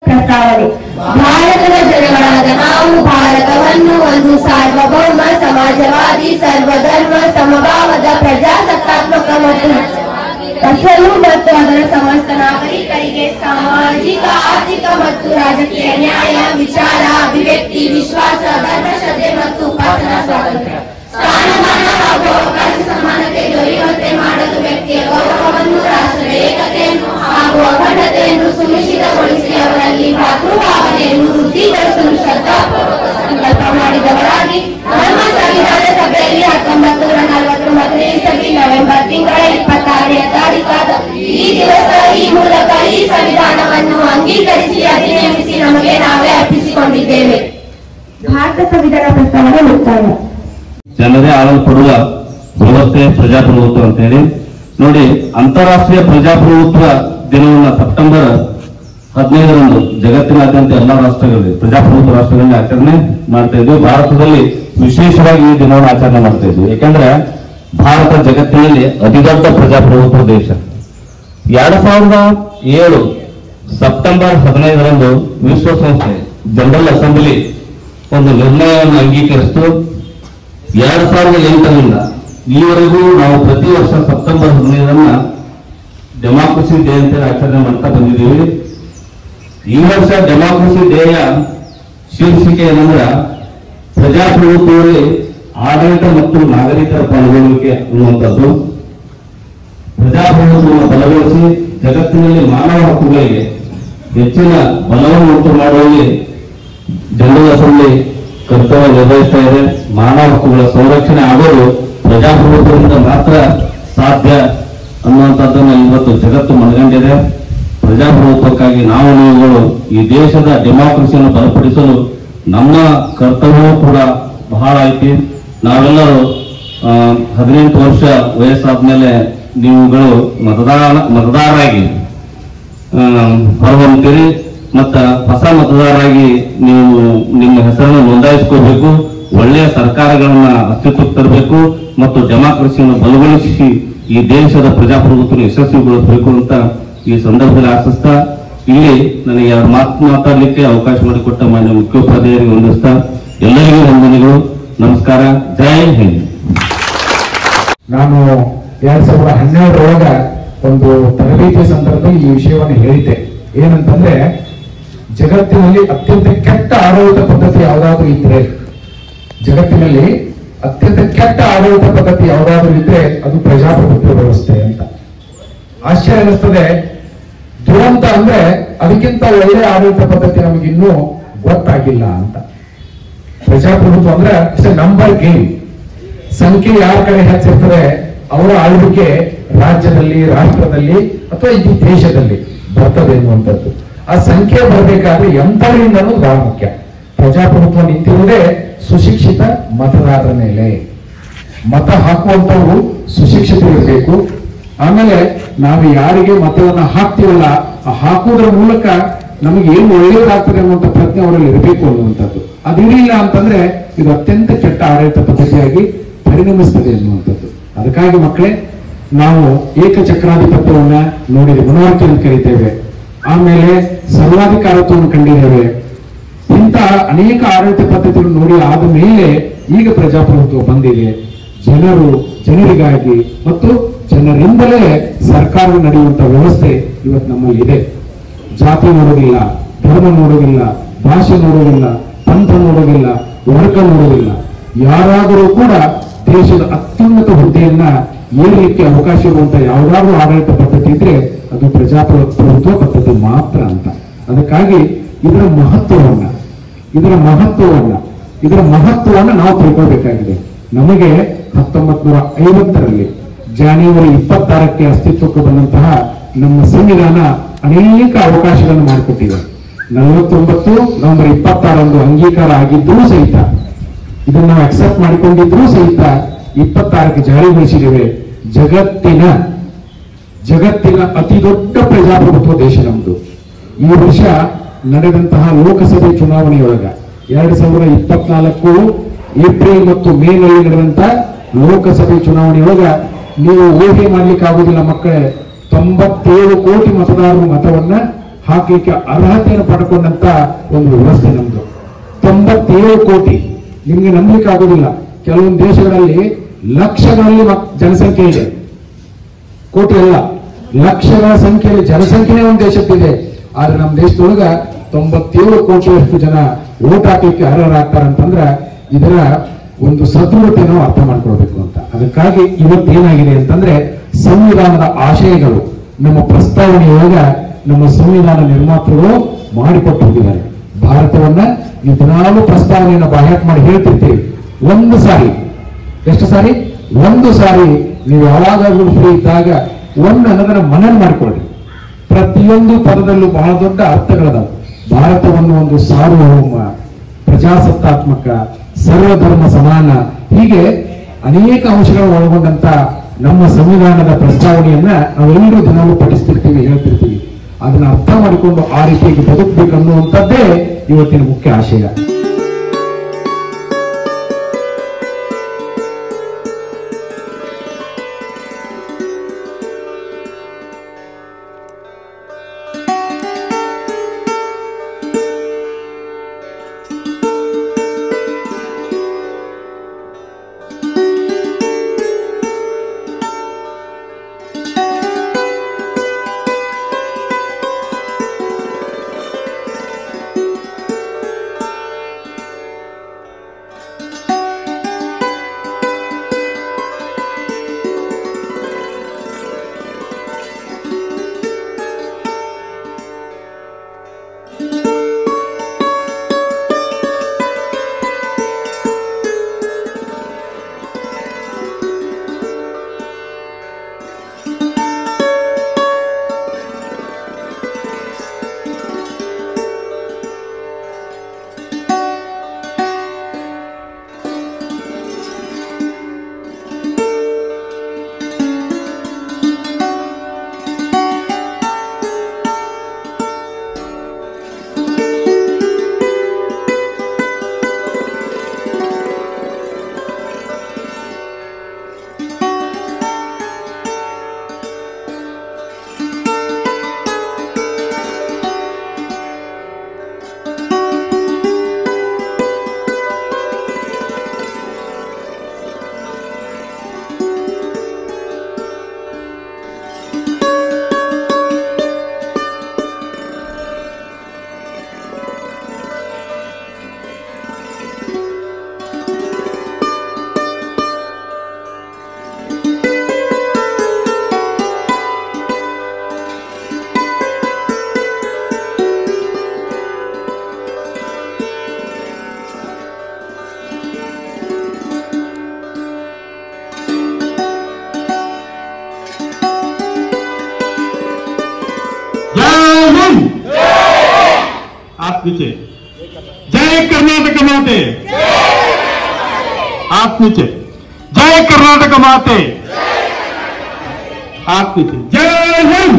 ಪ್ರಸ್ತಾವನೆ. ಭಾರತದ ಜನಗಳಾದ ನಾವು ಭಾರತವನ್ನು ಒಂದು ಸಾರ್ವಭೌಮ ಸಮಾಜವಾದಿ ಸರ್ವಧರ್ಮ ಸಮಭಾವದ ಪ್ರಜಾಸತ್ತಾತ್ಮಕ ಮತ್ತು ಅಸಲು ಮತ್ತು ಅದರ ಸಮಸ್ತ ನಾಗರಿಕರಿಗೆ ಸಾಮಾಜಿಕ ಆರ್ಥಿಕ ಮತ್ತು ರಾಜಕೀಯ ನ್ಯಾಯ ವಿಚಾರ ಅಭಿವ್ಯಕ್ತಿ ವಿಶ್ವಾಸ ಧರ್ಮ ಶ್ರದ್ಧೆ ಮತ್ತು ಉಪಾಸನಾ ಸ್ವಾತಂತ್ರ್ಯ ಸ್ಥಾನಮಾನ ಹಾಗೂ ಅವಕಾಶ ಸಮಾನತೆ ದೊರೆಯುವಂತೆ ಮಾಡಲು ವ್ಯಕ್ತಿಯ ಗೌರವವನ್ನು ರಾಷ್ಟ್ರದ ಏಕತೆಯನ್ನು ಹಾಗೂ ಅಖಂಡತೆಯನ್ನು ಸುನಿಶ್ಚಿತಗೊಳಿಸಿ ಅವರಲ್ಲಿ ಭಾತೃಭಾವನೆಯನ್ನು ವೃದ್ಧಿಗೊಳಿಸಲು ಶ್ರದ್ಧಾಪೂರ್ವಕ ಸಂಕಲ್ಪ ಮಾಡಿದವರಾಗಿ ನಮ್ಮ ಸಂವಿಧಾನ ಸಭೆಯಲ್ಲಿ 1949ನೇ ಇಸವಿ ನವೆಂಬರ್ ತಿಂಗಳ 26ನೇ ತಾರೀಕಾದ ಈ ದಿವಸ ಈ ಮೂಲಕ ಈ ಸಂವಿಧಾನವನ್ನು ಅಂಗೀಕರಿಸಿ ಅಧಿನೇಮಿಸಿ ನಮಗೆ ನಾವೇ ಅರ್ಪಿಸಿಕೊಂಡಿದ್ದೇವೆ. ಭಾರತ ಸಂವಿಧಾನ ಪ್ರಸ್ತಾವನೆ ಮುಕ್ತಾಯ. ಜನರೇ ಆಳಲ್ಪಡುವ ವ್ಯವಸ್ಥೆ ಪ್ರಜಾಪ್ರಭುತ್ವ ಅಂತ ಹೇಳಿ ನೋಡಿ. ಅಂತಾರಾಷ್ಟ್ರೀಯ ಪ್ರಜಾಪ್ರಭುತ್ವ ದಿನವನ್ನು ಸೆಪ್ಟೆಂಬರ್ 15ರಂದು ಜಗತ್ತಿನಾದ್ಯಂತ ಎಲ್ಲಾ ರಾಷ್ಟ್ರಗಳಲ್ಲಿ ಪ್ರಜಾಪ್ರಭುತ್ವ ರಾಷ್ಟ್ರಗಳಲ್ಲಿ ಆಚರಣೆ ಮಾಡ್ತಾ ಇದ್ವಿ. ಭಾರತದಲ್ಲಿ ವಿಶೇಷವಾಗಿ ಈ ದಿನವನ್ನು ಆಚರಣೆ ಮಾಡ್ತಾ ಇದ್ವಿ. ಯಾಕಂದ್ರೆ ಭಾರತ ಜಗತ್ತಿನಲ್ಲಿ ಅತಿದೊಡ್ಡ ಪ್ರಜಾಪ್ರಭುತ್ವ ದೇಶ. 2007 ಸೆಪ್ಟೆಂಬರ್ 15ರಂದು ವಿಶ್ವಸಂಸ್ಥೆ ಜನರಲ್ ಅಸೆಂಬ್ಲಿ ಒಂದು ನಿರ್ಣಯವನ್ನು ಅಂಗೀಕರಿಸಿತು. 2008ರಿಂದ ಈವರೆಗೂ ನಾವು ಪ್ರತಿ ವರ್ಷ ಸೆಪ್ಟೆಂಬರ್ 15ರನ್ನ ಡೆಮಾಕ್ರಸಿ ಡೇ ಅಂತ ಆಚರಣೆ ಮಾಡ್ತಾ ಬಂದಿದ್ದೀವಿ. ಈ ವರ್ಷ ಡೆಮಾಕ್ರಸಿ ಡೇಯ ಶೀರ್ಷಿಕೆ ಏನಂದ್ರೆ ಪ್ರಜಾಪ್ರಭುತ್ವದಲ್ಲಿ ಆಡಳಿತ ಮತ್ತು ನಾಗರಿಕರ ಪಾಲ್ಗೊಳ್ಳುವಿಕೆ ಅನ್ನುವಂಥದ್ದು. ಪ್ರಜಾಪ್ರಭುತ್ವವನ್ನು ಬಲಗೊಳಿಸಿ ಜಗತ್ತಿನಲ್ಲಿ ಮಾನವ ಹಕ್ಕುಗಳಿಗೆ ಹೆಚ್ಚಿನ ಬಲವನ್ನು ಉಂಟು ಮಾಡುವಲ್ಲಿ ಜನರಲ್ ಅಸೆಂಬ್ಲಿ ಕರ್ತವ್ಯ ನಿರ್ವಹಿಸ್ತಾ ಇದೆ. ಮಾನವ ಹಕ್ಕುಗಳ ಸಂರಕ್ಷಣೆ ಆಗೋದು ಪ್ರಜಾಪ್ರಭುತ್ವದಿಂದ ಮಾತ್ರ ಸಾಧ್ಯ ಅನ್ನುವಂಥದ್ದನ್ನು ಇವತ್ತು ಜಗತ್ತು ಮನಗಂಡಿದೆ. ಪ್ರಜಾಪ್ರಭುತ್ವಕ್ಕಾಗಿ ನಾವು ನೀವುಗಳು ಈ ದೇಶದ ಡೆಮಾಕ್ರಸಿಯನ್ನು ಬಲಪಡಿಸಲು ನಮ್ಮ ಕರ್ತವ್ಯವೂ ಕೂಡ ಬಹಳ ಐತಿ. ನಾವೆಲ್ಲರೂ 18 ವರ್ಷ ವಯಸ್ಸಾದ್ಮೇಲೆ ನೀವುಗಳು ಮತದಾರರಾಗಿ ಹೊರಹೊಮ್ಮತೀರಿ. ಮತ್ತ ಹೊಸ ಮತದಾರರಾಗಿ ನೀವು ನಿಮ್ಮ ಹೆಸರನ್ನು ನೋಂದಾಯಿಸಿಕೋಬೇಕು. ಒಳ್ಳೆಯ ಸರ್ಕಾರಗಳನ್ನ ಅಸ್ತಿತ್ವಕ್ಕೆ ತರಬೇಕು ಮತ್ತು ಡೆಮಾಕ್ರಸಿಯನ್ನು ಬಲಗೊಳಿಸಿ ಈ ದೇಶದ ಪ್ರಜಾಪ್ರಭುತ್ವ ಯಶಸ್ವಿಗೊಳಿಸಬೇಕು ಅಂತ ಈ ಸಂದರ್ಭದಲ್ಲಿ ಆಶಿಸ್ತಾ ಇಲ್ಲಿ ನನಗೆ 2 ಮಾತು ಮಾತಾಡಲಿಕ್ಕೆ ಅವಕಾಶ ಮಾಡಿಕೊಟ್ಟ ಮಾನ್ಯ ಮುಖ್ಯೋಪಾಧ್ಯಾಯರಿಗೆ ವಂದಿಸ್ತಾ ಎಲ್ಲರಿಗೂ ವಂದನೆಗಳು. ನಮಸ್ಕಾರ. ಜೈ ಹಿಂದ್. ನಾನು 2012ರೊಳಗ ಒಂದು ತರಬೇತಿ ಸಂದರ್ಭದಲ್ಲಿ ಈ ವಿಷಯವನ್ನು ಹೇಳಿದ್ದೆ. ಏನಂತಂದ್ರೆ ಜಗತ್ತಿನಲ್ಲಿ ಅತ್ಯಂತ ಕೆಟ್ಟ ಆಡಳಿತ ಪದ್ಧತಿ ಯಾವುದಾದ್ರೂ ಇದ್ರೆ, ಜಗತ್ತಿನಲ್ಲಿ ಅತ್ಯಂತ ಕೆಟ್ಟ ಆಡಳಿತ ಪದ್ಧತಿ ಯಾವುದಾದ್ರೂ ಇದ್ರೆ ಅದು ಪ್ರಜಾಪ್ರಭುತ್ವ ವ್ಯವಸ್ಥೆ ಅಂತ. ಆಶ್ಚರ್ಯ ಅನಿಸ್ತದೆ. ದುರಂತ ಅಂದ್ರೆ ಅದಕ್ಕಿಂತ ಒಳ್ಳೆಯ ಆಡಳಿತ ಪದ್ಧತಿ ನಮಗಿನ್ನೂ ಗೊತ್ತಾಗಿಲ್ಲ ಅಂತ. ಪ್ರಜಾಪ್ರಭುತ್ವ ಅಂದ್ರೆ ಇಟ್ಸ್ ಎ ನಂಬರ್ ಗೇಮ್. ಸಂಖ್ಯೆ ಯಾರ ಕಡೆ ಹೆಚ್ಚಿರ್ತದೆ ಅವರ ಆಳ್ವಿಕೆ ರಾಜ್ಯದಲ್ಲಿ, ರಾಷ್ಟ್ರದಲ್ಲಿ ಅಥವಾ ಈ ದೇಶದಲ್ಲಿ ಬರ್ತದೆ ಎನ್ನುವಂಥದ್ದು. ಆ ಸಂಖ್ಯೆ ಬರಬೇಕಾದ್ರೆ ಎಂಥವರಿಂದ ಅನ್ನೋದು ಬಹಳ ಮುಖ್ಯ. ಪ್ರಜಾಪ್ರಭುತ್ವ ನಿಂತಿರುವುದೇ ಸುಶಿಕ್ಷಿತ ಮತದಾರರ ಮೇಲೆ. ಮತ ಹಾಕುವಂತವರು ಸುಶಿಕ್ಷಿತರಿರಬೇಕು. ಆಮೇಲೆ ನಾವು ಯಾರಿಗೆ ಮತವನ್ನ ಹಾಕ್ತೀವಲ್ಲ ಆ ಹಾಕುವುದರ ಮೂಲಕ ನಮಗೆ ಏನು ಒಳ್ಳೆಯದಾಗ್ತದೆ ಅನ್ನುವಂಥ ಪ್ರಜ್ಞೆ ಅವರಲ್ಲಿ ಇರಬೇಕು ಅನ್ನುವಂಥದ್ದು. ಅದಿರಲಿಲ್ಲ ಅಂತಂದ್ರೆ ಇದು ಅತ್ಯಂತ ಕೆಟ್ಟ ಆಡಳಿತ ಪದ್ಧತಿಯಾಗಿ ಪರಿಣಮಿಸ್ತದೆ ಅನ್ನುವಂಥದ್ದು. ಅದಕ್ಕಾಗಿ ಮಕ್ಕಳೇ ನಾವು ಏಕಚಕ್ರಾಧಿಪತ್ಯವನ್ನ ನೋಡಿದ್ದೇವೆ, ಮನೋರ್ಕೆ ಅಂತ ಕರೀತೇವೆ. ಆಮೇಲೆ ಸರ್ವಾಧಿಕಾರತ್ವವನ್ನು ಕಂಡಿದ್ದೇವೆ. ಇಂತಹ ಅನೇಕ ಆಡಳಿತ ಪದ್ಧತಿಗಳು ನೋಡಿ ಆದ ಮೇಲೆ ಈಗ ಪ್ರಜಾಪ್ರಭುತ್ವ ಬಂದಿದೆ. ಜನರಿಗಾಗಿ ಮತ್ತು ಜನರಿಂದಲೇ ಸರ್ಕಾರ ನಡೆಯುವಂತಹ ವ್ಯವಸ್ಥೆ ಇವತ್ತು ನಮ್ಮಲ್ಲಿ ಇದೆ. ಜಾತಿ ನೋಡೋದಿಲ್ಲ, ಧರ್ಮ ನೋಡೋದಿಲ್ಲ, ಭಾಷೆ ನೋಡೋದಿಲ್ಲ, ಪಂಥ ನೋಡೋದಿಲ್ಲ, ವರ್ಗ ನೋಡೋದಿಲ್ಲ. ಯಾರಾದರೂ ಕೂಡ ದೇಶದ ಅತ್ಯುನ್ನತ ಹುದ್ದೆಯನ್ನ ಏರಲಿಕ್ಕೆ ಅವಕಾಶ ಇರುವಂತಹ ಯಾವುದಾದ್ರೂ ಆಡಳಿತ ಪದ್ಧತಿ ಇದ್ರೆ ಅದು ಪ್ರಜಾಪ್ರಭುತ್ವ ಪದ್ಧತಿ ಮಾತ್ರ ಅಂತ. ಅದಕ್ಕಾಗಿ ಇದರ ಮಹತ್ವವನ್ನ ನಾವು ತಿಳ್ಕೊಳ್ಬೇಕಾಗಿದೆ. ನಮಗೆ 1950ರಲ್ಲಿ ಜನವರಿ 26ಕ್ಕೆ ಅಸ್ತಿತ್ವಕ್ಕೆ ಬಂದಂತಹ ನಮ್ಮ ಸಂವಿಧಾನ ಅನೇಕ ಅವಕಾಶಗಳನ್ನು ಮಾಡಿಕೊಟ್ಟಿದೆ. 49 ನವೆಂಬರ್ 26ರಂದು ಅಂಗೀಕಾರ ಆಗಿದ್ರೂ ಸಹಿತ, ಇದನ್ನು ನಾವು ಅಕ್ಸೆಪ್ಟ್ ಮಾಡಿಕೊಂಡಿದ್ರೂ ಸಹಿತ 26ಕ್ಕೆ ಜಾರಿಗೊಳಿಸಿದ್ದೇವೆ. ಜಗತ್ತಿನ ಅತಿ ದೊಡ್ಡ ಪ್ರಜಾಪ್ರಭುತ್ವ ದೇಶ ನಮ್ದು. ಈ ವರ್ಷ ನಡೆದಂತಹ ಲೋಕಸಭೆ ಚುನಾವಣೆಯೊಳಗ 2024 ಏಪ್ರಿಲ್ ಮತ್ತು ಮೇನಲ್ಲಿ ನಡೆದಂತಹ ಲೋಕಸಭೆ ಚುನಾವಣೆಯೊಳಗ ನೀವು ಊಹೆ ಮಾಡ್ಲಿಕ್ಕೆ ಆಗುದಿಲ್ಲ ಮಕ್ಕಳೇ. 97 ಕೋಟಿ ಮತದಾರರು ಮತವನ್ನ ಹಾಕಲಿಕ್ಕೆ ಅರ್ಹತೆಯನ್ನು ಪಡ್ಕೊಂಡಂತ ಒಂದು ವ್ಯವಸ್ಥೆ ನಮ್ದು. 97 ಕೋಟಿ. ನಿಮ್ಗೆ ನಂಬಲಿಕ್ಕೆ ಆಗೋದಿಲ್ಲ, ಕೆಲವೊಂದು ದೇಶಗಳಲ್ಲಿ ಲಕ್ಷಗಳಲ್ಲಿ ಜನಸಂಖ್ಯೆ ಇದೆ, ಕೋಟಿ ಅಲ್ಲ, ಲಕ್ಷಗಳ ಸಂಖ್ಯೆಯಲ್ಲಿ ಜನಸಂಖ್ಯೆನೇ ಒಂದು ದೇಶಕ್ಕಿದೆ. ಆದ್ರೆ ನಮ್ಮ ದೇಶದೊಳಗ 97 ಕೋಟಿಯಷ್ಟು ಜನ ವೋಟ್ ಹಾಕ್ಲಿಕ್ಕೆ ಅರ್ಹರಾಗ್ತಾರಂತಂದ್ರ ಇದರ ಒಂದು ಸದೃಢತೆ ನಾವು ಅರ್ಥ ಮಾಡ್ಕೊಳ್ಬೇಕು ಅಂತ. ಅದಕ್ಕಾಗಿ ಇವತ್ತೇನಾಗಿದೆ ಅಂತಂದ್ರೆ ಸಂವಿಧಾನದ ಆಶಯಗಳು ನಮ್ಮ ಪ್ರಸ್ತಾವನೆಯೊಳಗ ನಮ್ಮ ಸಂವಿಧಾನ ನಿರ್ಮಾತೃಗಳು ಮಾಡಿಕೊಟ್ಟು ಹೋಗಿದ್ದಾರೆ. ಭಾರತವನ್ನ ಈ ದಿನಾಲು ಪ್ರಸ್ತಾವನೆಯನ್ನು ಬಾಹ್ಯಾಟ್ ಮಾಡಿ ಹೇಳ್ತಿರ್ತೀವಿ. ಒಂದು ಸಾರಿ, ಎಷ್ಟು ಸಾರಿ? ಒಂದು ಸಾರಿ ನೀವು ಯಾವಾಗಾದ್ರೂ ಫ್ರೀ ಇದ್ದಾಗ ಅನ್ನೋದನ್ನ ಮನನ ಮಾಡಿಕೊಳ್ಳಿ. ಪ್ರತಿಯೊಂದು ಪದದಲ್ಲೂ ಬಹಳ ದೊಡ್ಡ ಅರ್ಥಗಳದಾವ. ಭಾರತವನ್ನು ಒಂದು ಸಾರ್ವಭೌಮ, ಪ್ರಜಾಸತ್ತಾತ್ಮಕ, ಸರ್ವಧರ್ಮ ಸಮಾನ, ಹೀಗೆ ಅನೇಕ ಅಂಶಗಳು ಒಳಗೊಂಡಂತ ನಮ್ಮ ಸಂವಿಧಾನದ ಪ್ರಸ್ತಾವನೆಯನ್ನ ನಾವೆಲ್ಲರೂ ದಿನಾಲೂ ಪಠಿಸ್ತಿರ್ತೀವಿ, ಹೇಳ್ತಿರ್ತೀವಿ. ಅದನ್ನ ಅರ್ಥ ಮಾಡಿಕೊಂಡು ಆ ರೀತಿಯಾಗಿ ಬದುಕಬೇಕನ್ನುವಂಥದ್ದೇ ಇವತ್ತಿನ ಮುಖ್ಯ ಆಶಯ. हाथ नीचे। जय कर्नाटक माते। हाथ नीचे। जय कर्नाटक माते। हाथ नीचे। जय हिंद।